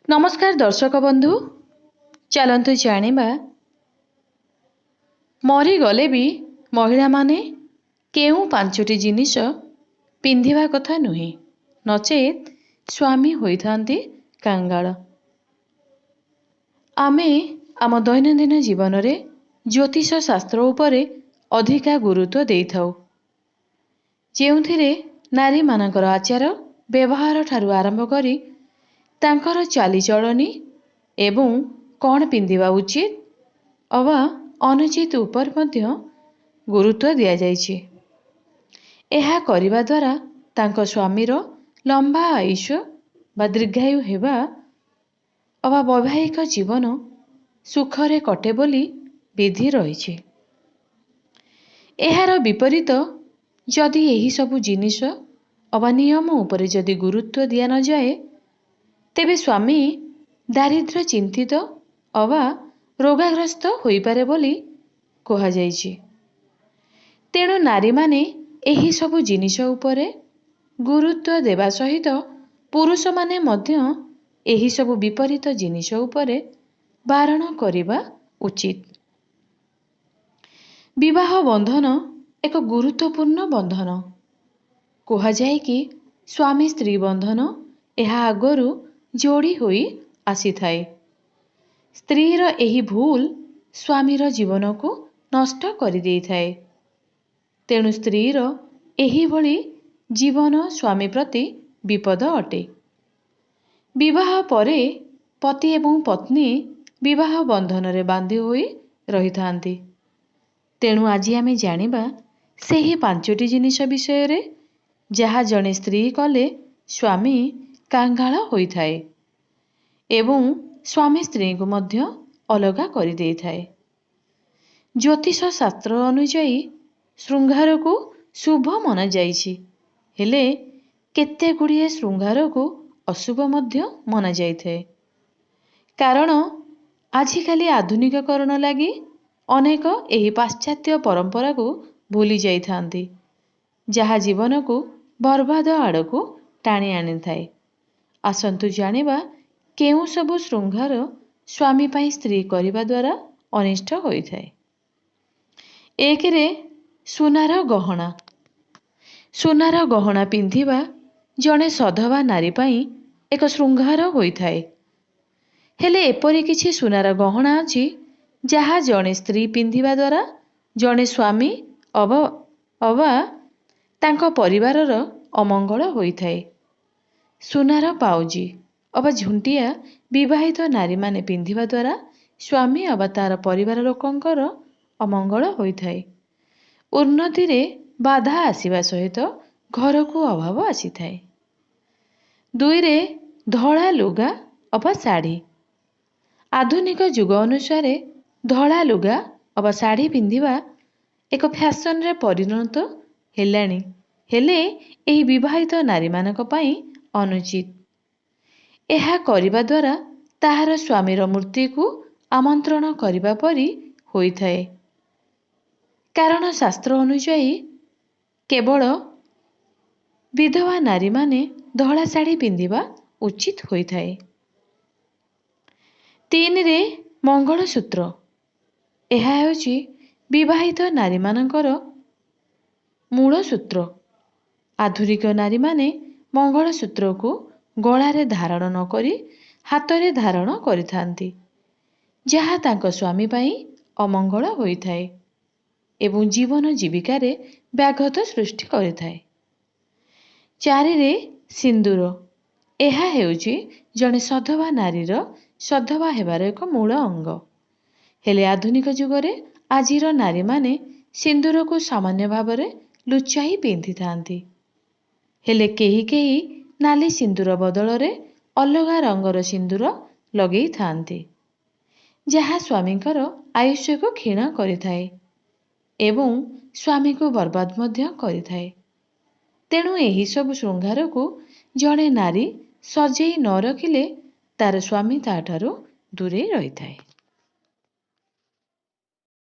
नमस्कार दर्शक बंधु, चलतु जानिबा मरीगले भी महिला माने केउ पांचटी जिनिस पिंधिबा कथा नुहे, नचेत स्वामी होइथांती कांगाल। आमे आम दैनंदिन जीवन रे ज्योतिष शास्त्र उपरे अधिका गुरुत्व देइथाउ, जेउथिरे नारी मानकर आचार व्यवहार ठारू आरंभ करी तांकर चालीचलनी एवं कौन पिंधिबा उचित अवा अनुचित उपर मध्य गुरुत्व दिया जाइछि। एहा करिबा द्वारा तांको स्वामीर लंबा आयुष्य बा दीर्घायु हेबा अवा वैवाहिक जीवन सुखरे कटे बोली विधि रहिछि। एहार विपरीत जदि एही सबु जिनिस अवा नियम उपरे जदि गुरुत्व दिया न जाए, तेबे स्वामी दारिद्र्य चिंतित अवा रोगाग्रस्त होई पारे बोली कहा जाइछि। तेणु नारी माने एही सबु जिनिस उपरे गुरुत्व देवा सहित पुरुष माने मध्य एही सबु विपरीत जिनिस उपरे बारण करिबा उचित। विवाह बंधन एक गुरुत्वपूर्ण बंधन। कहा जाए कि स्वामी स्त्री बंधन एहा आगरु जोड़ी होई आसी थाए। स्त्रीर एही भूल स्वामीर जीवन को नष्ट करि देई थाए। तेणु स्त्रीर एही भली जीवन स्वामी प्रति विपद अटे। विवाह परे पति एवं पत्नी विवाह बंधन रे बांधी होई रही थांती। तेणु आज आमे जानिबा सेही पांचटी जिनिस विषय रे जहा जने स्त्री कले स्वामी कांगाल होई थाए एवं स्वामी स्त्री को मध्य अलगा करि देई थाए। ज्योतिष शास्त्र अनुଯାयी श्रृंगार को शुभ मना जाइछि, हेले केते गुड़िए श्रृंगार को अशुभ मध्य मना जाइथे। कारण आजिकाली आधुनिककरण लागि अनेक एही पाश्चात्य परंपरा को भूली जाइथांती, जहा जीवन को बर्बाद आड़को टाणी आनी थाए। आसंतु जानिबा केउ सबु श्रृंगार स्वामी पाई स्त्री करिबा द्वारा अनिष्ट होई थाए। एक रे सुनार गहना। सुनार गहना पिंधिबा जणे सधवा नारी पाई एक श्रृंगार होई थाए। हेले एपरि किछि सुनार गहना अछि जहा जणे स्त्री पिंधिबा द्वारा जणे स्वामी अवा तांको परिवारर अमंगल होई थाए। सुनार पाउजी अवा झुंटिया विवाहित नारी माने पिंधिबा द्वारा स्वामी अवा तार परिवार लोकंकर अमंगल होई थाए। उन्नति रे बाधा आसीबा सहित घर को अभाव आसी थाए। दुई रे धड़ा लुगा अवा साड़ी। आधुनिक युग अनुसार धड़ा लुगा अवा साड़ी पिंधिबा एक फैशन रे परिणत हेलानी, हेले एही विवाहित नारी मानक पई अनुचित। एहा करिबा द्वारा ताहार स्वामीर मूर्ति को आमंत्रण करिबा परी होई थाए। कारण शास्त्र अनुଯାयी केवल विधवा नारी माने धड़ा साड़ी पिंधिबा उचित होई थाए। तीन रे मंगलसूत्र। एहा हेउची विवाहित नारी मानकर मूल सूत्र। आधुनिक नारी माने मंगलसूत्र को गलारे धारण न करी हातरे धारण करिथांती, जहा तांको स्वामी पाई अमंगल होई थाए एवं जीवन जीविका रे व्याघात सृष्टि करिथाए। चारि रे सिंदूर। एहा हेउची जणे सधवा नारीर सधवा हेबार एक मूल अंग। हेले आधुनिक जुगरे आजिर नारी माने सिंदूर को सामान्य भावरे लुचाई पिंधि थांती। हेले केही केही नाली सिंदूर बदल रे अलगा रंगर सिंदूर लगेई थांती, जहा स्वामींकर आयुष्य को क्षीण करिथाए एवं स्वामी को बर्बाद मध्य करिथाए। तेणु एही सब श्रृंगार को जणे नारी सजेई न रखिले तार स्वामी ताठारो दूरे रही थाए।